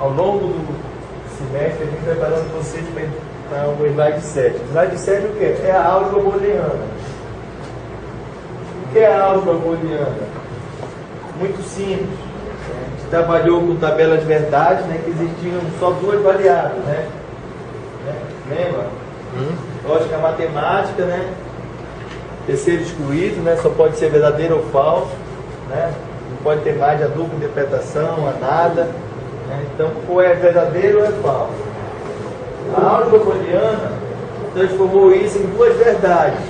ao longo do semestre, a gente preparando vocês para o slide 7. O slide 7 o quê? É a álgebra booleana. O que é a álgebra booleana? Muito simples. A gente trabalhou com tabelas verdades, né, que existiam só duas variáveis, né? Lembra? Lógica matemática, né? Terceiro excluído, né? Só pode ser verdadeiro ou falso, né? Não pode ter mais a dupla interpretação, a nada, né? Então, ou é verdadeiro ou é falso. A álgebra booleana transformou isso em duas verdades,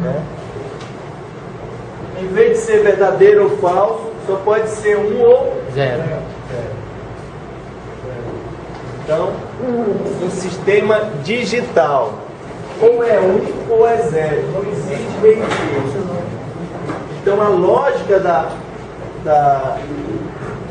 né? Em vez de ser verdadeiro ou falso, só pode ser um ou zero. Então, um sistema digital, ou é 1 ou é 0, não existe meio termo. Então, a lógica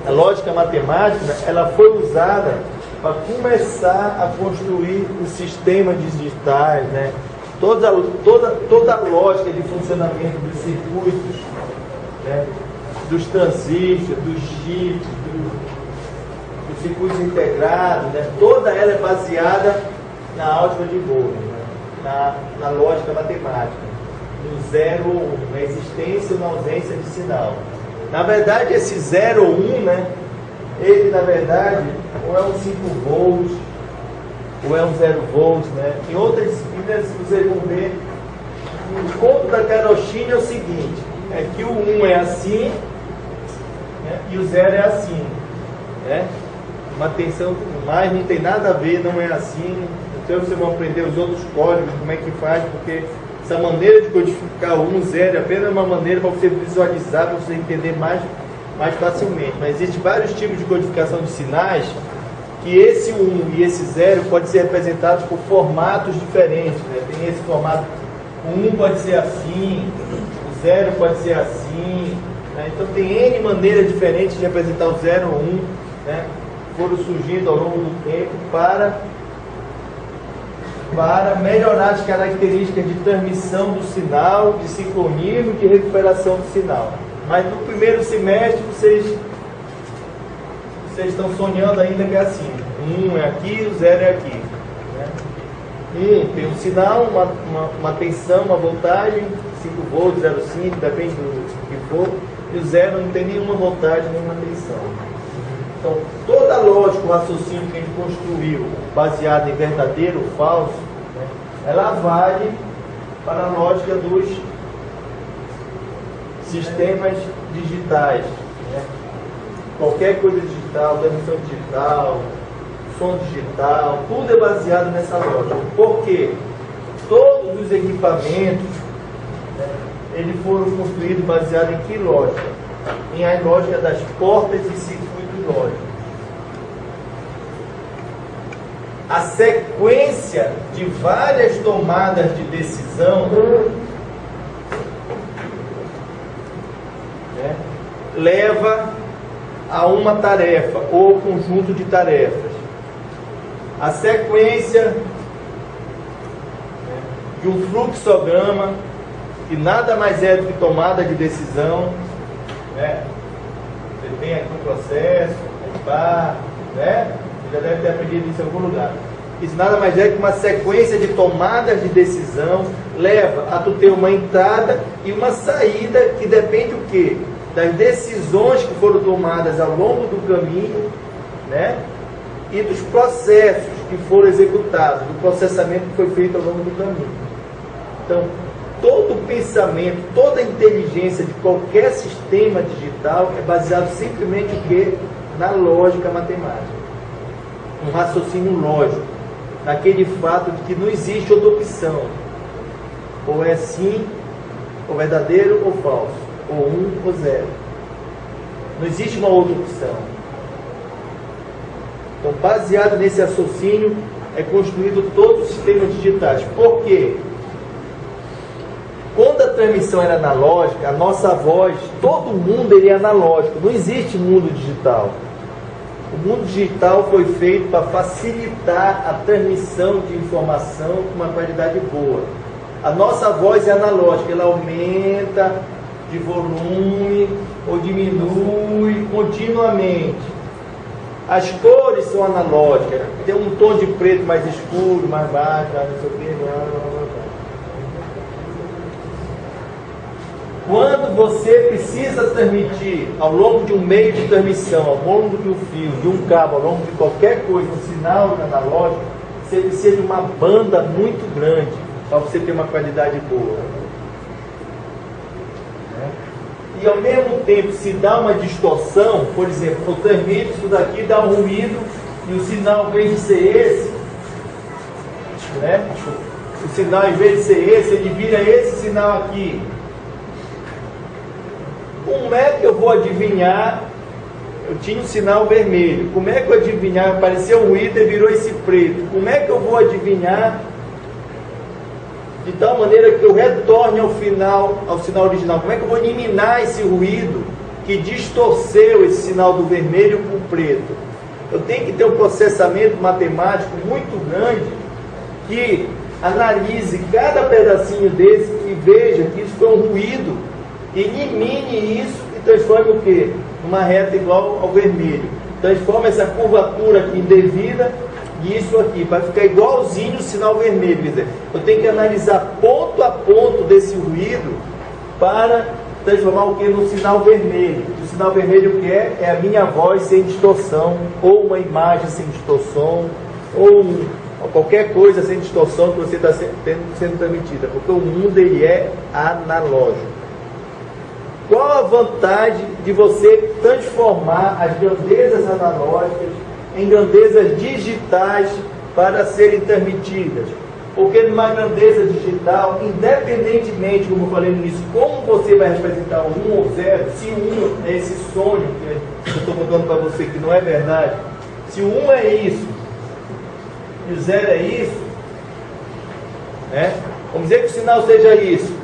a lógica matemática, ela foi usada para começar a construir os sistemas digitais, né? Toda a lógica de funcionamento dos circuitos, né? Dos transistores, dos chips, dos circuitos integrados, né? Toda ela é baseada na álgebra de Boolean, né? na lógica matemática, no 0 ou 1, na existência ou na ausência de sinal. Na verdade, esse 0 ou 1, né? Ele, na verdade, ou é um 5 volts, ou é um 0 volts, né? Em outras disciplinas, vocês vão ver, o conto da carochinha é o seguinte, é que o 1 é assim, né? E o 0 é assim, né? Uma tensão, mas não tem nada a ver, não é assim. Então vocês vão aprender os outros códigos, como é que faz, porque essa maneira de codificar o 1, 0 é apenas uma maneira para você visualizar, para você entender mais facilmente. Mas existem vários tipos de codificação de sinais, que esse 1 e esse 0 podem ser representados por formatos diferentes, né? Tem esse formato, o 1 pode ser assim, o 0 pode ser assim, né? Então tem N maneiras diferentes de representar o 0 ou 1, né? Foram surgindo ao longo do tempo para melhorar as características de transmissão do sinal, de sincronismo e de recuperação do sinal. Mas no primeiro semestre vocês estão sonhando ainda que é assim, 1 é aqui, o 0 é aqui, né? Tem um sinal, uma tensão, uma voltagem, 5 volts, 0,5, depende do que for, e o 0 não tem nenhuma voltagem, nenhuma tensão. Então, toda a lógica, o raciocínio que a gente construiu, baseado em verdadeiro ou falso, né, ela vale para a lógica dos sistemas digitais, né? Qualquer coisa digital, transmissão digital, som digital, tudo é baseado nessa lógica. Porque todos os equipamentos, né, eles foram construídos baseados em que lógica? Em a lógica das portas e circuitos lógicos. A sequência de várias tomadas de decisão, né, leva a uma tarefa ou conjunto de tarefas. A sequência, né, de um fluxograma, que nada mais é do que tomada de decisão, né? Você tem aqui um processo, né? Você já deve ter aprendido isso em algum lugar. Isso nada mais é que uma sequência de tomadas de decisão leva a tu ter uma entrada e uma saída que depende o quê? Das decisões que foram tomadas ao longo do caminho, né? E dos processos que foram executados, do processamento que foi feito ao longo do caminho. Então, todo o pensamento, toda a inteligência de qualquer sistema digital é baseado simplesmente o quê? Na lógica matemática. Um raciocínio lógico, naquele fato de que não existe outra opção. Ou é sim, ou verdadeiro ou falso, ou 1 ou 0. Não existe uma outra opção. Então, baseado nesse raciocínio, é construído todos os sistemas digitais. Por quê? Quando a transmissão era analógica, a nossa voz, todo mundo ele é analógico, não existe mundo digital. O mundo digital foi feito para facilitar a transmissão de informação com uma qualidade boa. A nossa voz é analógica, ela aumenta de volume ou diminui continuamente. As cores são analógicas, tem um tom de preto mais escuro, mais baixo, não sei o que. Quando você precisa transmitir ao longo de um meio de transmissão, ao longo de um fio, de um cabo, ao longo de qualquer coisa, um sinal analógico, você precisa de uma banda muito grande para você ter uma qualidade boa. E ao mesmo tempo, se dá uma distorção, por exemplo, eu transmito isso daqui, dá um ruído, e o sinal, em vez de ser esse, né? O sinal, em vez de ser esse, ele vira esse sinal aqui. Como é que eu vou adivinhar? Eu tinha um sinal vermelho. Como é que eu adivinhar? Apareceu um ruído e virou esse preto. Como é que eu vou adivinhar de tal maneira que eu retorne ao sinal original? Como é que eu vou eliminar esse ruído que distorceu esse sinal do vermelho para o preto? Eu tenho que ter um processamento matemático muito grande que analise cada pedacinho desse e veja que isso foi um ruído. Elimine isso e transforme o quê? Numa reta igual ao vermelho. Transforma essa curvatura aqui indevida e isso aqui, para ficar igualzinho o sinal vermelho. Quer dizer, eu tenho que analisar ponto a ponto desse ruído para transformar o que no sinal vermelho. O sinal vermelho que é a minha voz sem distorção, ou uma imagem sem distorção, ou qualquer coisa sem distorção que você está sendo transmitida, porque o mundo ele é analógico. Qual a vantagem de você transformar as grandezas analógicas em grandezas digitais para serem transmitidas? Porque numa grandeza digital, independentemente, como eu falei no início, como você vai representar o 1 ou 0, se o 1 é esse sonho que eu estou contando para você que não é verdade, se o 1 é isso e o 0 é isso, né? Vamos dizer que o sinal seja isso.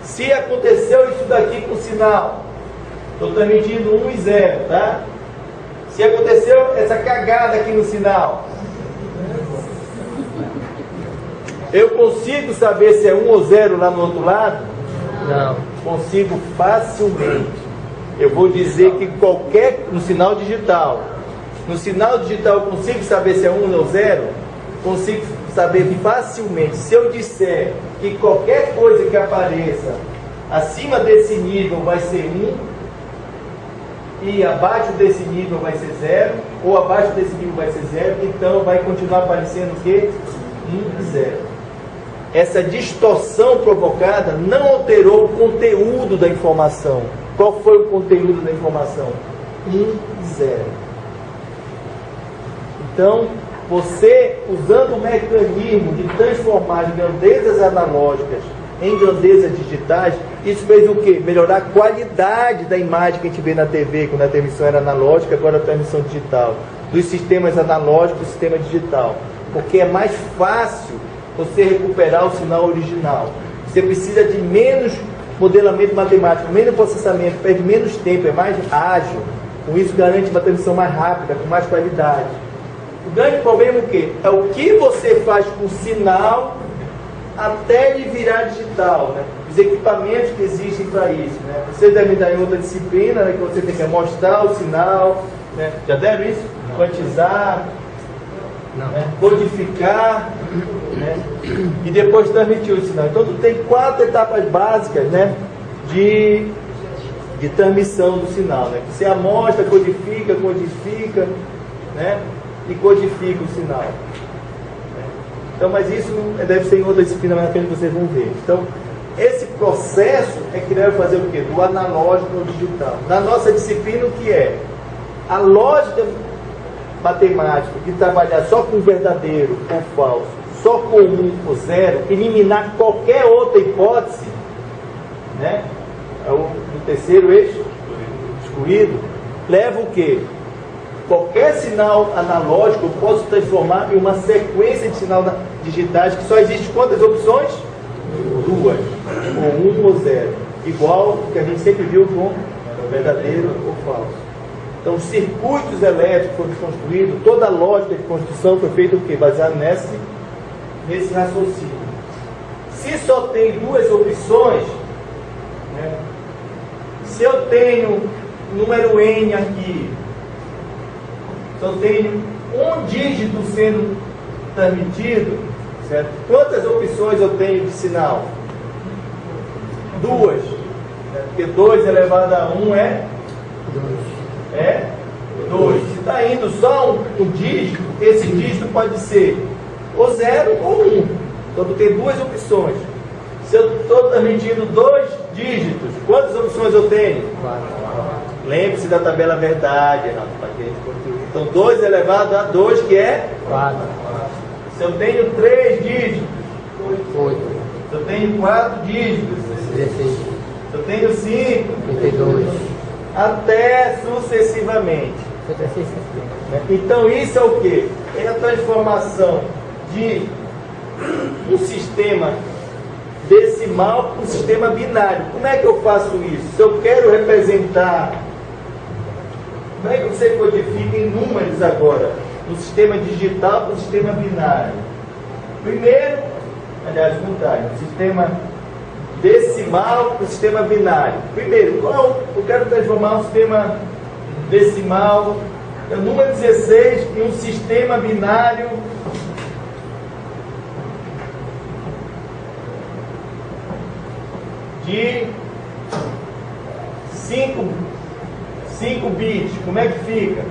Se aconteceu isso daqui com o sinal, estou transmitindo 1 e 0, tá? Se aconteceu essa cagada aqui no sinal, eu consigo saber se é 1 ou 0 lá no outro lado? Não. Consigo facilmente. Eu vou dizer que no sinal digital, eu consigo saber se é 1 ou 0? Consigo saber facilmente. Se eu disser que qualquer coisa que apareça acima desse nível vai ser 1 e abaixo desse nível vai ser 0, ou abaixo desse nível vai ser 0, então vai continuar aparecendo o quê? 1 e 0. Essa distorção provocada não alterou o conteúdo da informação. Qual foi o conteúdo da informação? 1 e 0. Então, você, usando o mecanismo de transformar as grandezas analógicas em grandezas digitais, isso fez o quê? Melhorar a qualidade da imagem que a gente vê na TV, quando a transmissão era analógica, agora a transmissão digital. Dos sistemas analógicos para o sistema digital. Porque é mais fácil você recuperar o sinal original. Você precisa de menos modelamento matemático, menos processamento, perde menos tempo, é mais ágil. Com isso garante uma transmissão mais rápida, com mais qualidade. O grande problema é o quê? É o que você faz com o sinal até ele virar digital, né? Os equipamentos que existem para isso, né? Vocês devem dar em outra disciplina, né, que você tem que mostrar o sinal, né? Já deram isso? Quantizar, né? Codificar, né? E depois transmitir o sinal. Então, tu tem 4 etapas básicas, né, de transmissão do sinal, né? Você amostra, codifica, né? E codifica o sinal. Então, mas isso deve ser em outra disciplina, mais na frente vocês vão ver. Então, esse processo é que deve fazer o quê? Do analógico ao digital. Na nossa disciplina, o que é? A lógica matemática de trabalhar só com verdadeiro ou falso, só com 1 ou 0, eliminar qualquer outra hipótese, né? É o terceiro eixo, excluído, leva o quê? Qualquer sinal analógico eu posso transformar em uma sequência de sinais digitais que só existe quantas opções? 2, ou 1 ou 0, igual que a gente sempre viu com verdadeiro ou falso. Então, os circuitos elétricos foram construídos, toda a lógica de construção foi feita o quê? Baseado nesse raciocínio. Se só tem 2 opções, né? Se eu tenho número n aqui só tenho um dígito sendo transmitido, certo? Quantas opções eu tenho de sinal? 2. Porque 2 elevado a 1 é 2. Se está indo só um dígito, esse dígito pode ser ou 0 ou 1. Então eu tenho 2 opções. Se eu estou transmitindo 2 dígitos, quantas opções eu tenho? 4. Lembre-se da tabela verdade, então 2 elevado a 2, que é 4. Se eu tenho 3 dígitos, 8. Se eu tenho 4 dígitos, 16. Se eu tenho 5, 32. Até sucessivamente. Então isso é o que? É a transformação de um sistema decimal para um sistema binário. Como é que eu faço isso? Se eu quero representar, como é que você codifica em números agora? Do sistema digital para o sistema binário. Primeiro, aliás, contrário, sistema decimal para o sistema binário. Primeiro, eu quero transformar um sistema decimal, o número 16, em um sistema binário de 5 bits. Como é que fica?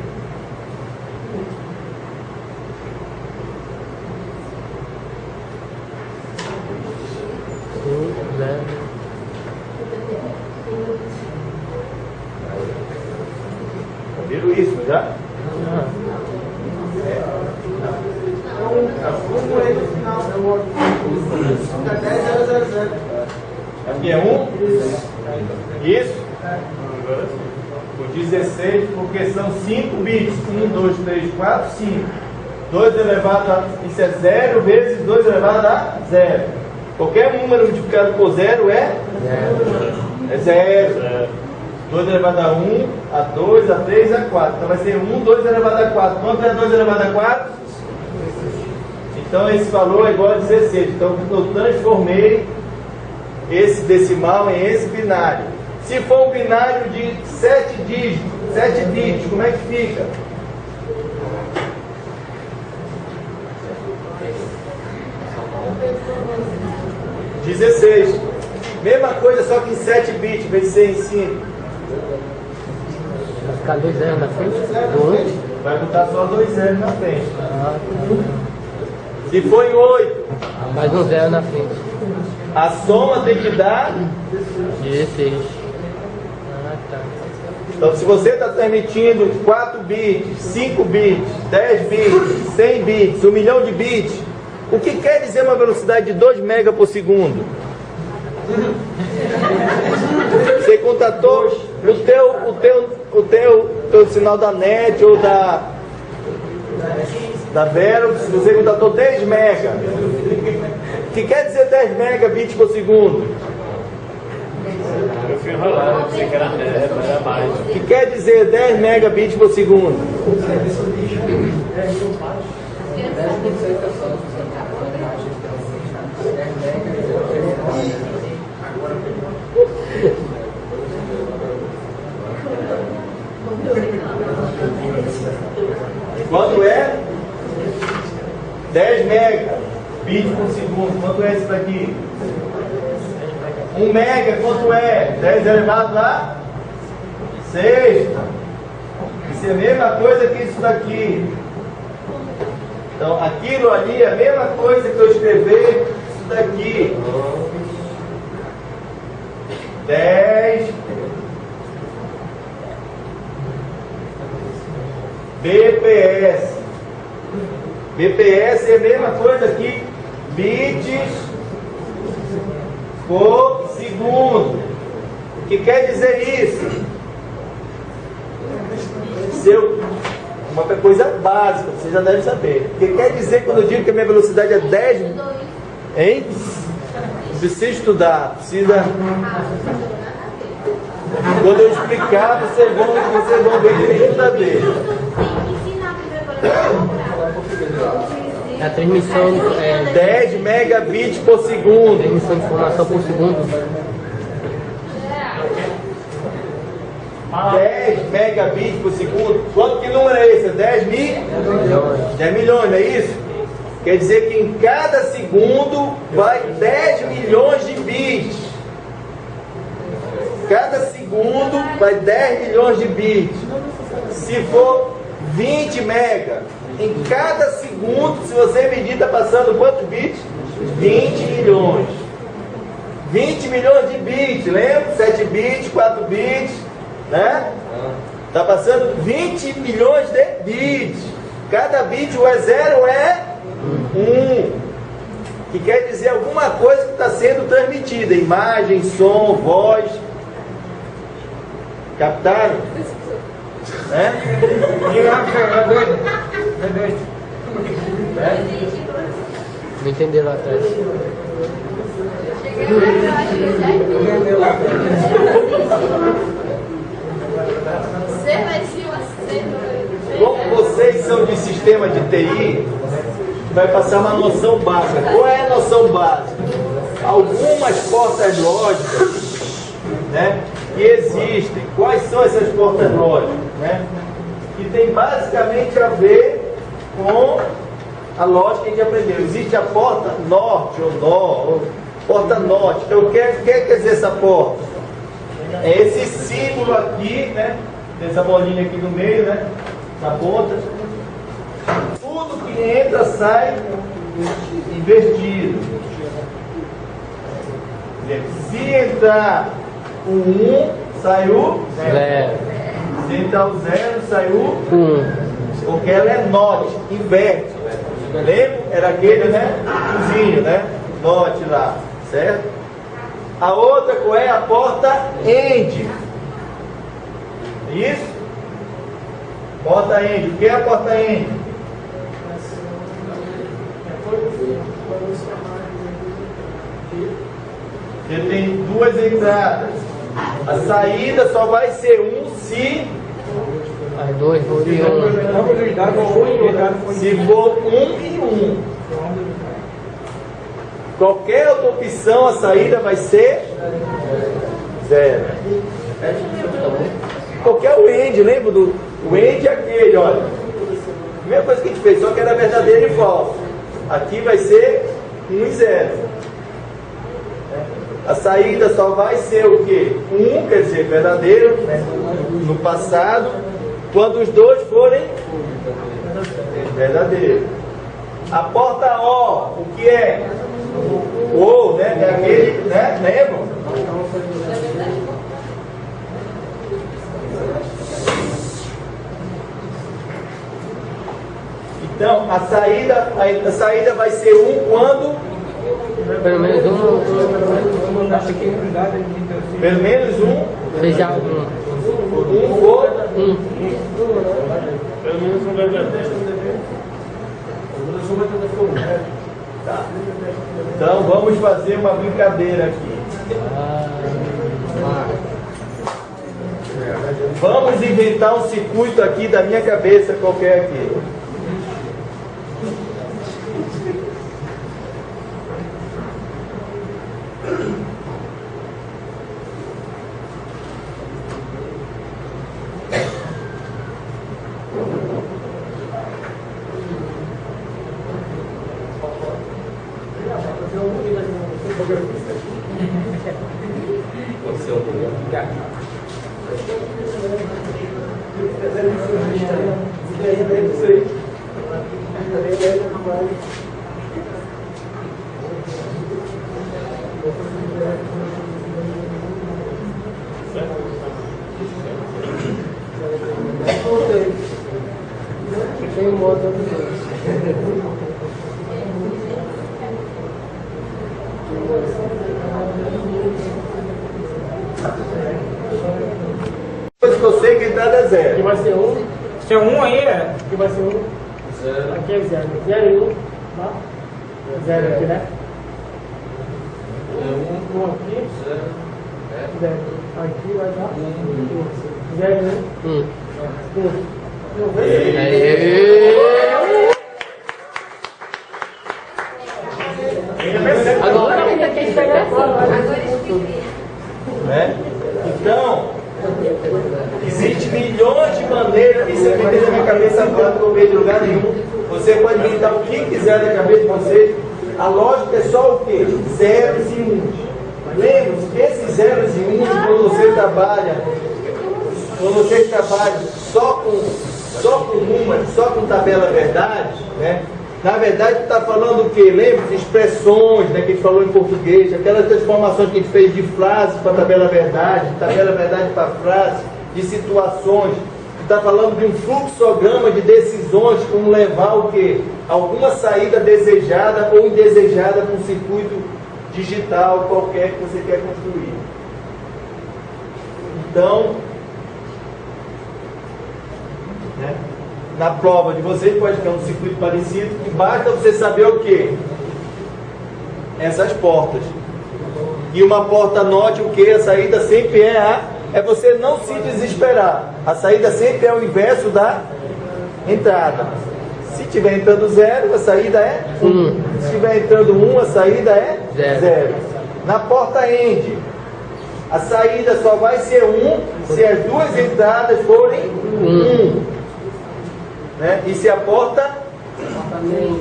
Viram isso já? Aqui é 1? Isso? O 16, porque são 5 bits. 1, 2, 3, 4, 5. 2 elevado a... Isso é 0 vezes 2 elevado a 0. Qualquer número multiplicado por 0 é 0. 2 elevado a 1, a 2, a 3, a 4. Então vai ser 1, 2 elevado a 4. Quanto é 2 elevado a 4? Então esse valor é igual a 16. Então eu transformei esse decimal em esse binário. Se for um binário de 7 dígitos, como é que fica? (16). Mesma coisa, só que em 7 bits, em vez de ser em 5. Vai ficar 2 zeros na frente? Vai botar só 2 zeros na frente. Se for em 8, mais um 0 na frente. A soma tem que dar 16. Tá. Então, se você está transmitindo 4 bits, 5 bits, 10 bits, 100 bits, 1 milhão de bits, o que quer dizer uma velocidade de 2 mega por segundo? Você contatou o teu sinal da NET ou da Velox, você contatou 10 mega. O que quer dizer 10 megabits por segundo? Eu fui enrolado, pensei que era mais. O que quer dizer 10 megabits por segundo? Quanto é? 10 megabits por segundo. Quanto é isso daqui? 1 mega, quanto é? 10 elevado a 6. Isso é a mesma coisa que isso daqui. Então, aquilo ali é a mesma coisa que eu escrever isso daqui. 10 BPS. BPS é a mesma coisa que bits por segundo. O que quer dizer isso? Uma coisa básica, você já deve saber. O que quer dizer quando eu digo que a minha velocidade é 10? Hein? Precisa estudar, precisa... Quando eu explicar, vocês vão ver que tem tudo a ver. A transmissão 10 megabits por segundo. Transmissão de informação por segundo. 10 megabits por segundo. Que número é esse? 10 mil? 10 milhões, não é isso? Quer dizer que em cada segundo vai 10 milhões de bits. Cada segundo vai 10 milhões de bits. Se for 20 mega, em cada segundo, se você medir, está passando quantos bits? 20 milhões. 20 milhões de bits, lembra? 7 bits, 4 bits, né? Está passando 20 milhões de bits. Cada bit, o E0 é 1. Que quer dizer alguma coisa que está sendo transmitida. Imagem, som, voz. Captaram? Né? Não entendi lá atrás. Como vocês são de sistema de TI, vai passar uma noção básica. Qual é a noção básica? Algumas portas lógicas, né, que existem. Quais são essas portas lógicas? Né? Que tem basicamente a ver com a lógica que a gente aprendeu. Existe a porta norte ou nó, ou porta norte. Então, o que quer dizer essa porta? É esse símbolo aqui, né? Essa bolinha aqui no meio, né? Na ponta. Tudo que entra sai invertido. Se entrar o 1, sai o 0. Se entrar o 0, sai o 1. Porque ela é not, inverte. Lembra? Era aquele, né? Cozinho, né? Not lá, certo? A outra qual é? A porta end. Isso? Porta end. O que é a porta end? Você tem duas entradas. A saída só vai ser um se... As duas for de 1. Se for 1 e 1. Qualquer outra opção, a saída vai ser 0. Qualquer o end, lembra do... O end é aquele, olha. A primeira coisa que a gente fez, só que era verdadeiro e falso. Aqui vai ser 1 e 0. A saída só vai ser o quê? 1, quer dizer, verdadeiro, né? No passado, quando os dois forem verdadeiros. A porta O, o que é? O, né? É aquele, né? Lembram? Então, a saída vai ser 1 quando? Pelo menos um. Pelo menos 1. Seja 1. 1 for? 1. Pelo menos um verdadeiro. Tá. Então, vamos fazer uma brincadeira aqui. Vamos inventar um circuito aqui da minha cabeça qualquer aqui. Tem um modo Coisa que eu sei que a entrada é Aqui 0. vai ser 1. Se é 1 aí, é. Aqui vai ser 1. Aqui é 0. 0 e 1. Tá? 0 aqui, né? 1 aqui. 0. Aqui vai dar 0 e 1. 1. 1. Agora. Né? Então, existem milhões de maneiras. Isso aqui não tem na minha cabeça agora, não veio de lugar nenhum. Você pode inventar o que quiser na cabeça de você. A lógica é só o quê? Zeros e uns. Lembre-se que esses zeros e uns, quando você trabalha só com números, só com tabela verdade, né? Na verdade está falando o quê? Lembre-se, expressões, né, que a gente falou em português, aquelas transformações que a gente fez de frase para tabela verdade para frase, de situações. Está falando de um fluxograma de decisões, como levar o quê? Alguma saída desejada ou indesejada para um circuito digital qualquer que você quer construir. Então, né, na prova de vocês pode ter um circuito parecido, e basta você saber o quê? Essas portas. E uma porta, note o que? A saída sempre é você não se desesperar. A saída sempre é o inverso da entrada. Se estiver entrando 0, a saída é 1. Se estiver entrando 1, a saída é 0. Na porta end, a saída só vai ser 1 se as duas entradas forem 1. Né? E se a porta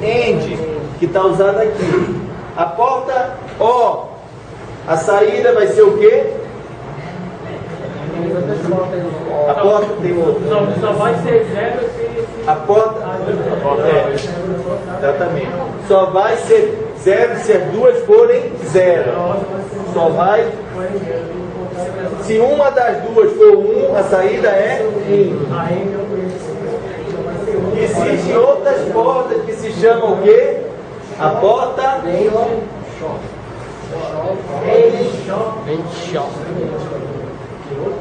end, que está usada aqui, a porta O, a saída vai ser o quê? A porta tem outra. Só vai ser 0 se... A porta exatamente. Só vai ser 0 se as duas forem 0. Só vai. Se uma das duas for 1, a saída é 1. Existem outras portas que se chamam o quê? A porta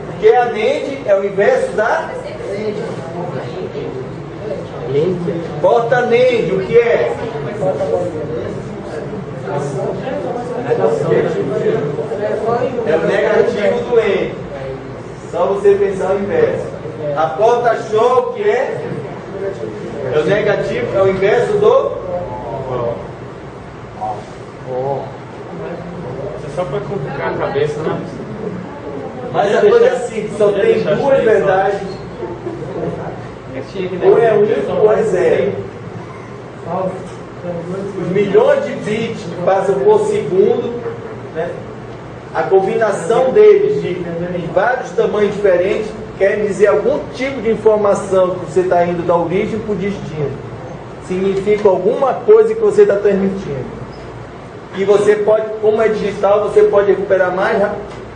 porque a NAND é o inverso da porta NAND, o que é? É o negativo do AND. Só você pensar o inverso. A porta SHOR, o que é? É o negativo, é o inverso do É só para complicar a cabeça, né? Mas a coisa é assim, só tem duas verdades. Ou é 1 ou é 0. Os milhões de bits que passam por segundo, né, a combinação deles de vários tamanhos diferentes quer dizer algum tipo de informação que você está indo da origem para o destino. Significa alguma coisa que você está transmitindo. E você pode, como é digital, você pode recuperar mais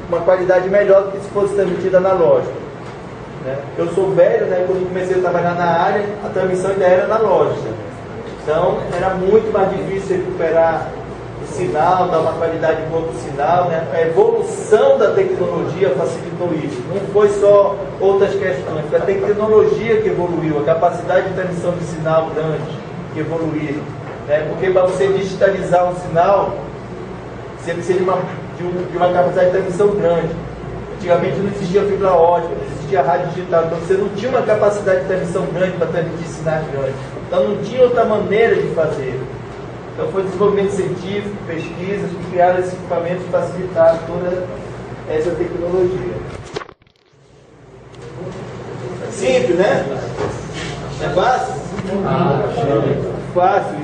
uma qualidade melhor do que se fosse transmitida analógica. Né? Eu sou velho, né? Quando comecei a trabalhar na área, a transmissão ainda era analógica. Então, era muito mais difícil recuperar o sinal, dar uma qualidade boa para o sinal. Né? A evolução da tecnologia facilitou isso. Não foi só outras questões, foi a tecnologia que evoluiu, a capacidade de transmissão de sinal grande que evoluiu. Né? Porque para você digitalizar um sinal, você precisa de uma capacidade de transmissão grande. Antigamente não existia fibra ótica, não existia rádio digital, então você não tinha uma capacidade de transmissão grande para transmitir sinais grandes. Então não tinha outra maneira de fazer. Então foi desenvolvimento científico, pesquisas que criaram esses equipamentos para facilitar toda essa tecnologia. Simples, né? É fácil? Fácil.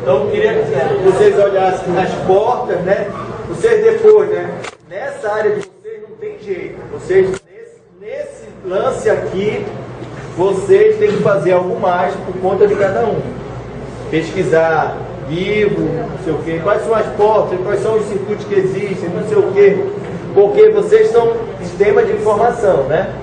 Então eu queria que vocês olhassem nas portas, né? Vocês depois, né? Nessa área de vocês não tem jeito. Vocês nesse lance aqui, vocês têm que fazer algo mais por conta de cada um. Pesquisar livro, não sei o quê, quais são as portas, quais são os circuitos que existem, não sei o quê. Porque vocês são sistema de informação, né?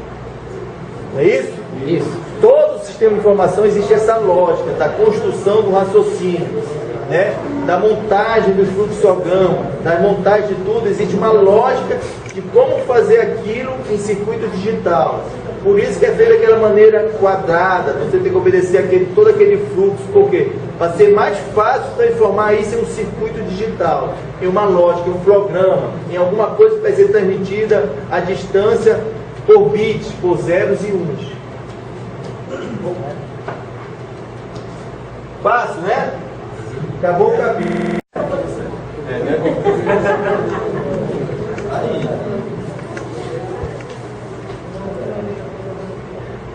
Não é isso? Isso. Todo sistema de informação existe essa lógica da construção do raciocínio, né? Da montagem do fluxograma, da montagem de tudo, existe uma lógica de como fazer aquilo em circuito digital. Por isso que é feito daquela maneira quadrada, você tem que obedecer todo aquele fluxo, por quê? Para ser mais fácil transformar isso em um circuito digital, em uma lógica, em um programa, em alguma coisa que vai ser transmitida à distância por bits, por zeros e uns. Fácil, né? Acabou o capítulo. Aí.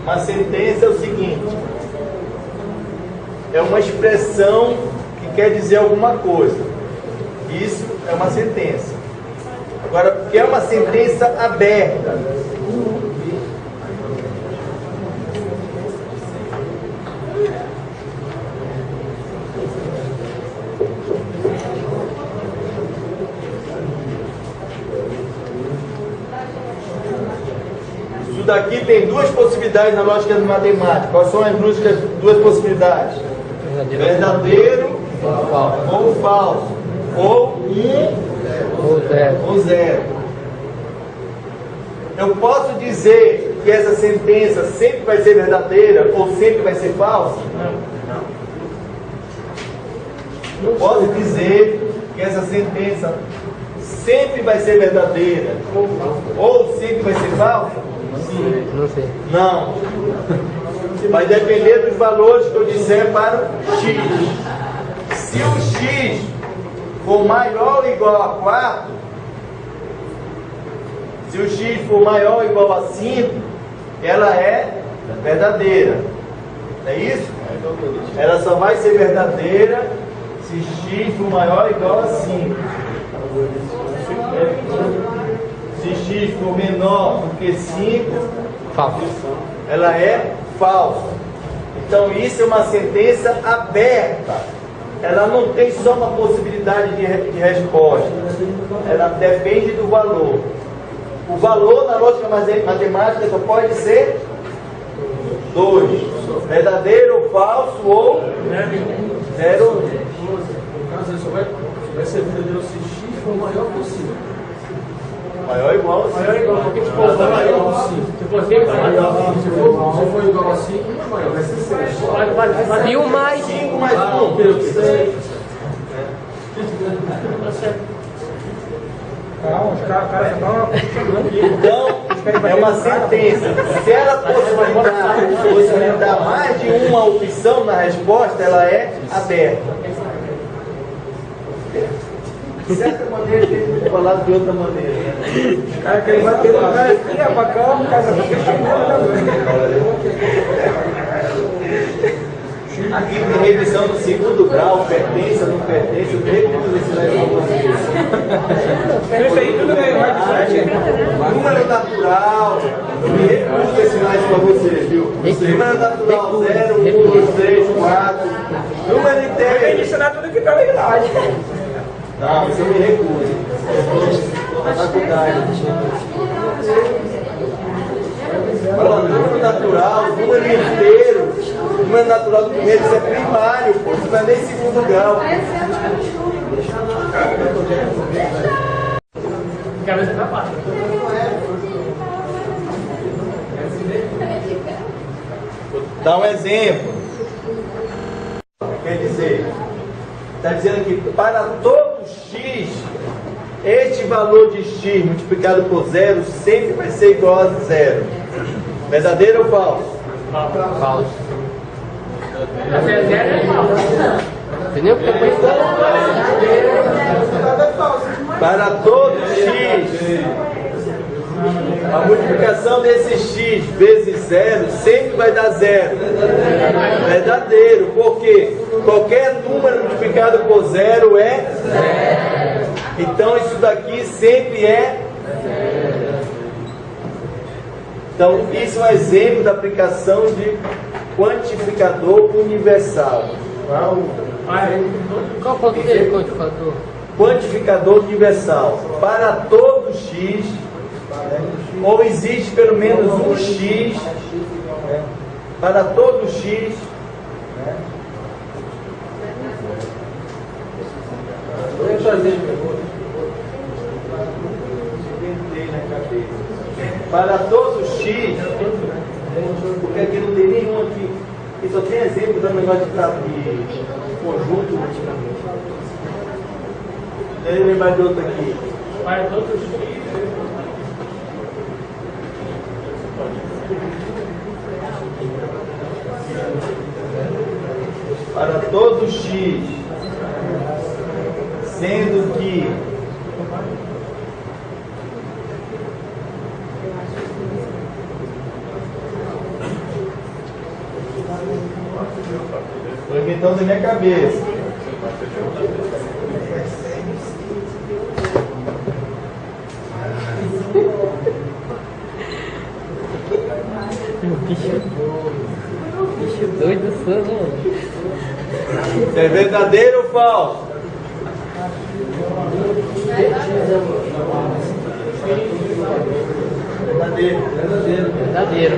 Uma sentença é o seguinte: é uma expressão que quer dizer alguma coisa. Isso é uma sentença. Agora, o que é uma sentença aberta? Isso daqui tem duas possibilidades na lógica matemática. Quais são as duas possibilidades? Verdadeiro ou falso. Ou 1 ou 0. Eu posso dizer que essa sentença sempre vai ser verdadeira ou sempre vai ser falsa? Eu posso dizer que essa sentença sempre vai ser verdadeira ou sempre vai ser falsa? Sim. Não sei. Não. Vai depender dos valores que eu disser para o x. Se o x for maior ou igual a 4, se o x for maior ou igual a 5, ela é verdadeira. Não é isso? Ela só vai ser verdadeira se x for maior ou igual a 5. Se x for menor do que 5, Falso. ela é falsa. Então isso é uma sentença aberta. Ela não tem só uma possibilidade de resposta. Ela depende do valor. O valor na lógica matemática só pode ser 2. Verdadeiro ou falso ou 0 ou 1. No caso, ele só vai ser verdadeiro se x for maior que 5. Maior ou igual a 5. Maior igual, porque se for maior, se for sempre maior, Se for igual a 5, não é maior, vai ser 6. E o mais? 5 mais 1. Calma, os caras já estão aqui. Então, é uma sentença. Se ela possibilitar mais de uma opção na resposta, ela é aberta. De certa maneira, tem que falar de outra maneira. Os caras querem bater no cara aqui, ó, pra cá, o cara tá Aqui tem revisão do segundo grau, pertence, não pertence, eu tenho que ensinar isso para vocês. Isso aí tudo bem, Número natural, eu me recuso a ensinar isso para vocês, viu? Número natural 0, 1, 2, 3, 4. Número Tem que inteiro. ensinar tudo que tá legal. Não, isso eu me recuso. Estou na faculdade. Falando, número natural, número inteiro. Número natural do primeiro, isso é primário, pô. Isso não é nem segundo grau. Cabeça tá fácil. Vou dar um exemplo. Quer dizer, está dizendo que para todo x, este valor de x multiplicado por 0 sempre vai ser igual a 0. Verdadeiro ou falso? Falso. Até 0 é falso. Entendeu? Porque depois Para todo x, a multiplicação desse x vezes 0 sempre vai dar 0. Verdadeiro, porque qualquer número multiplicado por 0 é 0. Então isso daqui sempre é. Então isso é um exemplo da aplicação de quantificador universal. qual foi o dele, quantificador? Quantificador universal. Para todo x, ou existe pelo menos um x, para todo x, para todo x, porque aqui não tem nenhum aqui, e só tem exemplo do negócio de conjunto. Deixa eu lembrar de outro aqui. Para todos os x. para todo x, sendo que estou inventando na minha cabeça. Bicho doido, mano. É verdadeiro ou falso? Verdadeiro. Verdadeiro.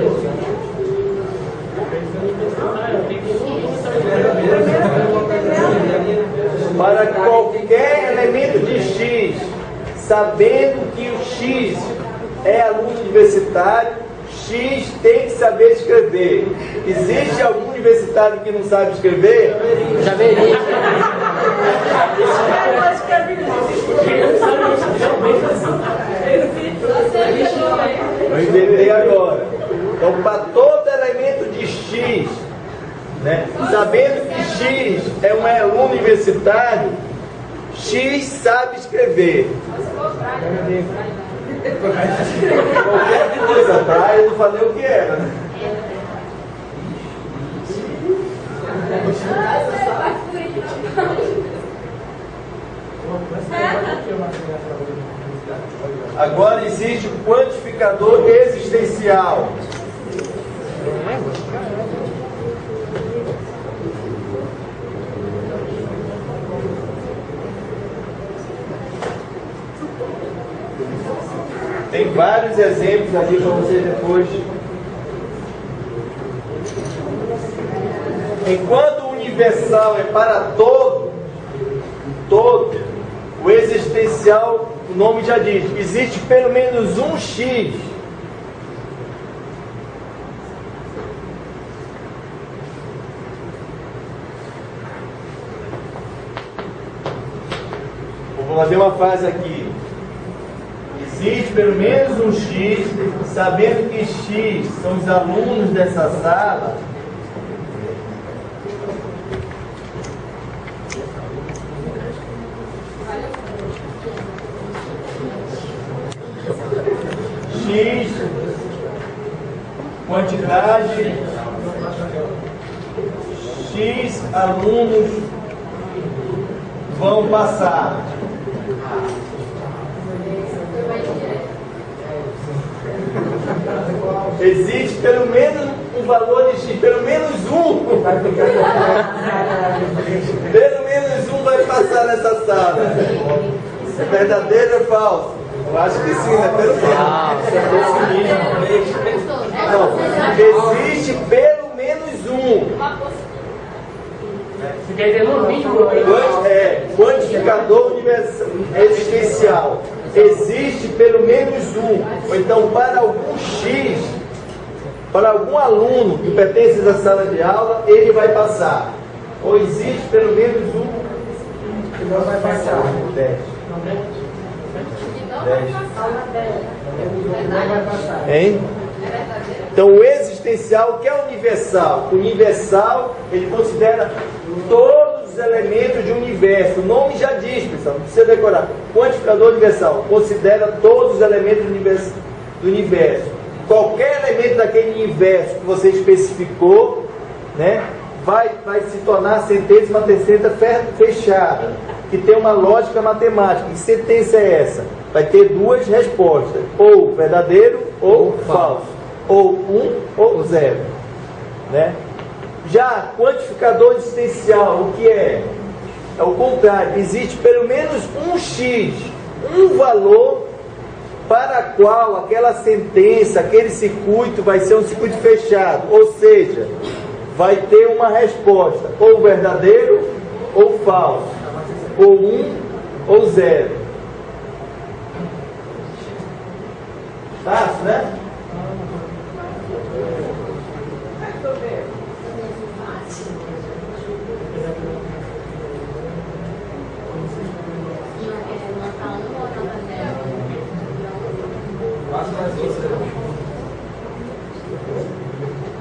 Para qualquer elemento de x, sabendo que o x é aluno universitário, x tem que saber escrever. Existe algum universitário que não sabe escrever? Já veria. Eu inventei agora. Então, para todo elemento de x, né, sabendo que x é um aluno universitário, x sabe escrever. Qualquer coisa, tá? Eu não falei o que era, né? Agora existe um quantificador existencial. Tem vários exemplos ali para você depois. Enquanto o universal é para todo, o existencial, o nome já diz, existe pelo menos um x. Vou fazer uma frase aqui. Existe pelo menos um x, sabendo que x são os alunos dessa sala. X, quantidade, x alunos vão passar. Existe pelo menos um valor de x, pelo menos um. Pelo menos um vai passar nessa sala. É verdadeiro ou falso? Eu acho que sim, né? Pelo menos. Não, existe pelo menos um. Você quer dizer no mínimo? Quantificador universal, existencial. Existe pelo menos um. Ou então, para algum x, para algum aluno que pertence à sala de aula, ele vai passar. Ou existe pelo menos um que não vai passar. 10. 10. Hein? Então, o existencial, que é universal? O universal, ele considera todos os elementos de um universo. O nome já diz, pessoal, não precisa decorar. Quantificador universal, considera todos os elementos do universo. Qualquer elemento daquele universo que você especificou, né, vai se tornar a centésima terceira fechada, que tem uma lógica matemática. Que sentença é essa? Vai ter duas respostas, ou verdadeiro ou falso. Ou 1 ou 0, né? Já quantificador existencial, o que é? É o contrário, existe pelo menos um x, um valor para qual aquela sentença, aquele circuito vai ser um circuito fechado, ou seja, vai ter uma resposta, ou verdadeiro ou falso, ou 1 ou 0. Fácil, né?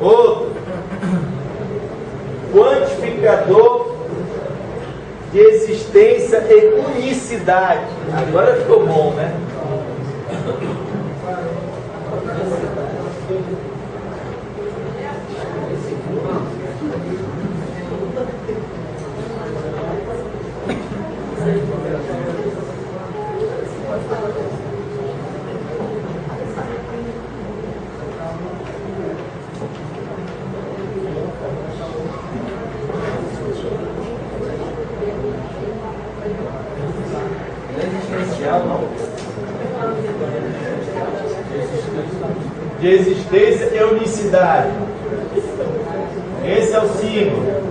Outro. quantificador de existência e unicidade. Agora ficou bom, né? De existência e unicidade. Esse é o símbolo.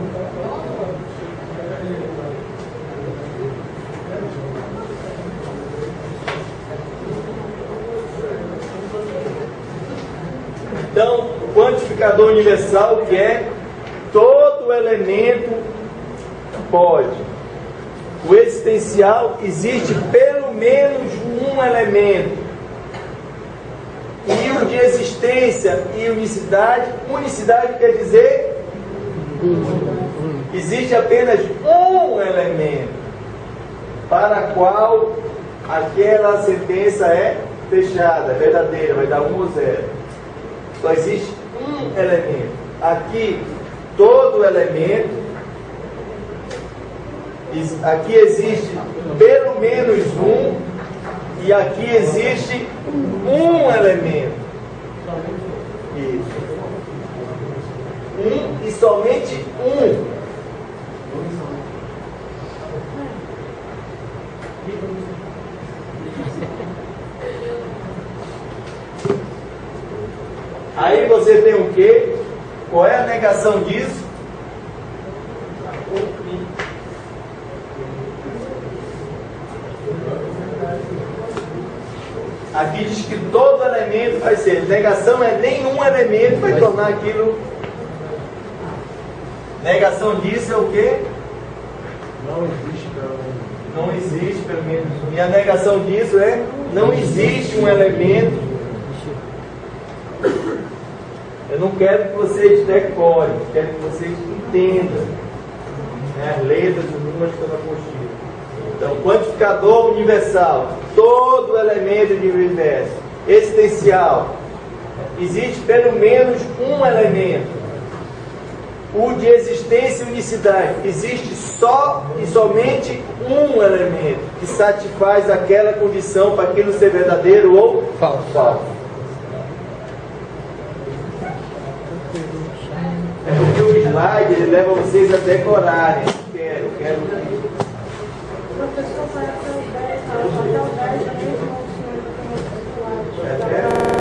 Então, o quantificador universal, que é todo elemento pode. O existencial, existe pelo menos um elemento. E o de existência e unicidade, unicidade quer dizer existe apenas um elemento para qual aquela sentença é fechada, verdadeira, vai dar 1 ou 0. Só existe um elemento. Aqui, todo elemento, aqui existe pelo menos um, e aqui existe um elemento. Isso. Um e somente um. Aí você tem o quê? Qual é a negação disso? Aqui diz que todo elemento vai ser. Negação é nenhum elemento vai tornar aquilo. Negação disso é o quê? Não existe, pelo menos. E a negação disso é: não existe um elemento. Eu não quero que vocês decorem, quero que vocês entendam, né, as letras, os números que estão na apostila. Então, quantificador universal, todo elemento de universo. Existencial, existe pelo menos um elemento. O de existência e unicidade, existe só e somente um elemento que satisfaz aquela condição para aquilo ser verdadeiro ou falso. É porque o slide ele leva vocês a decorarem. Eu quero. Professor, vai até o 10,